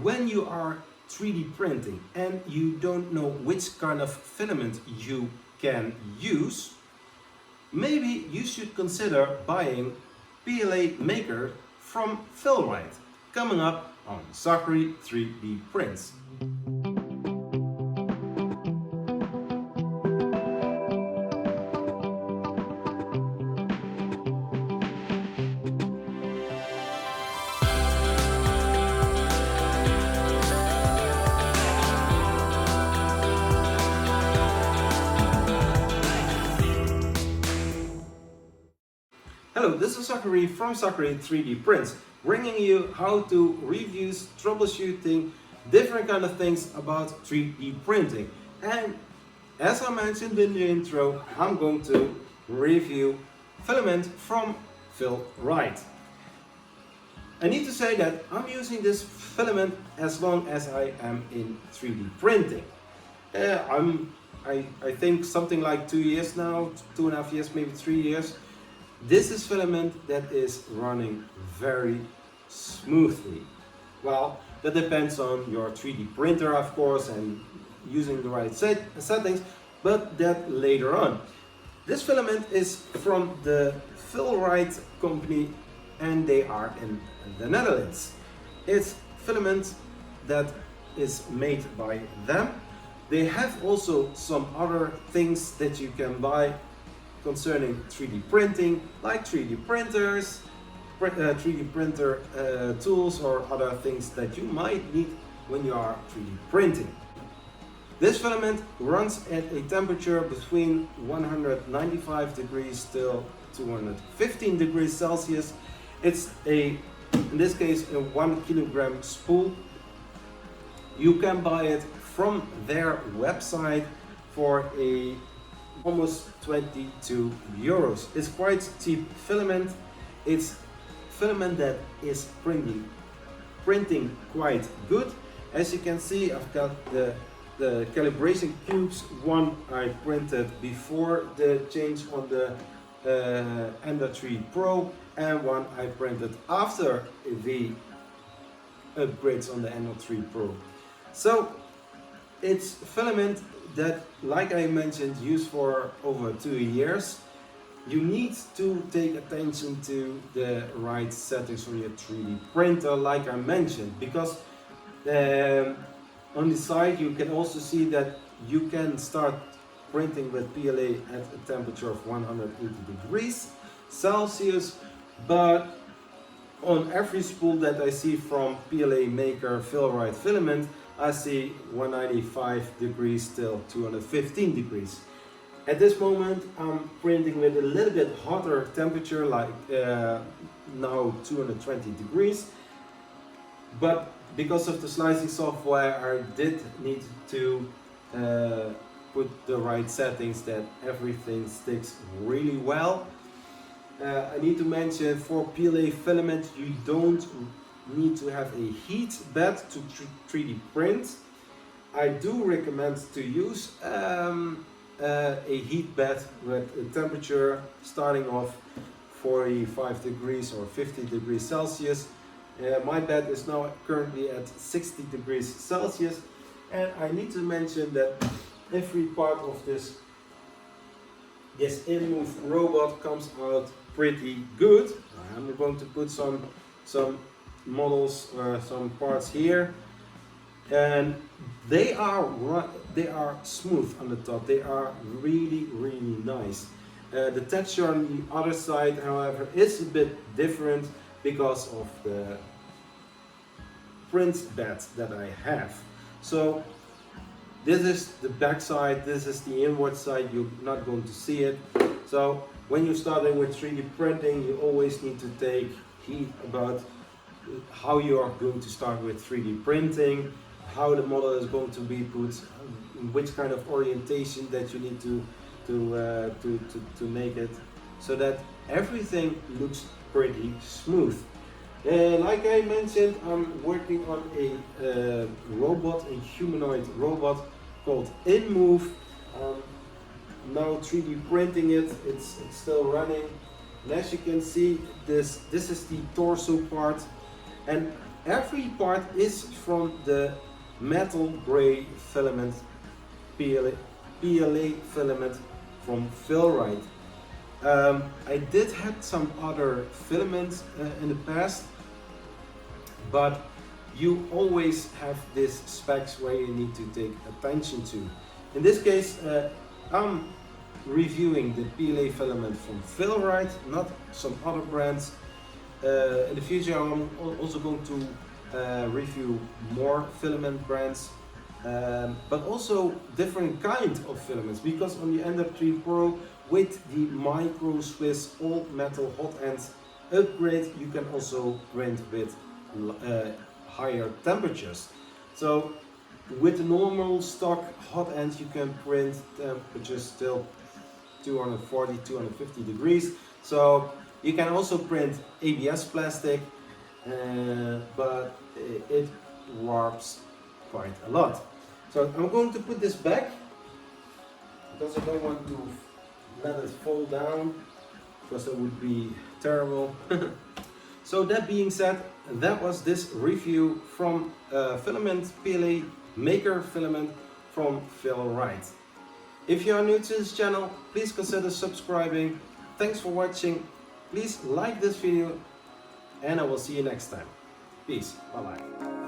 When you are 3D printing and you don't know which kind of filament you can use, maybe you should consider buying PLA Maker from FilRight, coming up on Zachary 3D Prints. Hello, this is Zachary from Zachary 3D Prints, bringing you how to reviews, troubleshooting, different kind of things about 3D printing. And as I mentioned in the intro, I'm going to review Filament from FilRight. I need to say that I'm using this filament as long as I am in 3D printing. I think something like 2 years now, 2.5 years, maybe 3 years. This is filament that is running very smoothly. Well, that depends on your 3D printer, of course, and using the right settings, but that later on. This filament is from the FilRight company and they are in the Netherlands. It's filament that is made by them. They have also some other things that you can buy concerning 3D printing, like 3D printers, 3D printer tools or other things that you might need when you are 3D printing. This filament runs at a temperature between 195 degrees till 215 degrees Celsius. It's in this case, a 1 kilogram spool. You can buy it from their website for almost 22 euros. It's quite cheap filament. It's filament that is printing quite good. As you can see, I've got the calibration cubes. One I printed before the change on the Ender 3 Pro, and one I printed after the upgrades on the Ender 3 Pro. So it's filament that, like I mentioned, used for over 2 years. You need to take attention to the right settings for your 3D printer, like I mentioned, because on the side you can also see that you can start printing with PLA at a temperature of 180 degrees Celsius, but on every spool that I see from PLA Maker FilRight Filament, I see 195 degrees till 215 degrees. At this moment I'm printing with a little bit hotter temperature, like now 220 degrees. But because of the slicing software, I did need to put the right settings that everything sticks really well. I need to mention, for PLA filament you don't need to have a heat bed to 3D print. I do recommend to use a heat bed with a temperature starting off 45 degrees or 50 degrees Celsius. My bed is now currently at 60 degrees Celsius, and I need to mention that every part of this in-move robot comes out pretty good. I'm going to put some models, some parts here, and they are smooth on the top. They are really nice. The texture on the other side, however, is a bit different because of the print bed that I have. So this is the back side, this is the inward side. You're not going to see it. So when you're starting with 3D printing, you always need to take heed about how you are going to start with 3D printing, how the model is going to be put, which kind of orientation that you need to make it, so that everything looks pretty smooth. Like I mentioned, I'm working on a robot, a humanoid robot called InMove. Now 3D printing it, it's still running. And as you can see, this is the torso part. And every part is from the metal gray filament PLA filament from FilRight. I did have some other filaments in the past, but you always have these specs where you need to take attention to. In this case, I'm reviewing the PLA filament from FilRight, not some other brands. In the future, I'm also going to review more filament brands, but also different kinds of filaments, because on the Ender 3 Pro with the micro Swiss all metal hot end upgrade, you can also print with higher temperatures. So with the normal stock hot end, you can print temperatures still 240, 250 degrees. So you can also print ABS plastic, but it warps quite a lot. So I'm going to put this back because I don't want to let it fall down, because that would be terrible. So that being said, that was this review from Filament PLA Maker filament from FilRight. If you are new to this channel, please consider subscribing. Thanks for watching. Please like this video, and I will see you next time. Peace. Bye bye.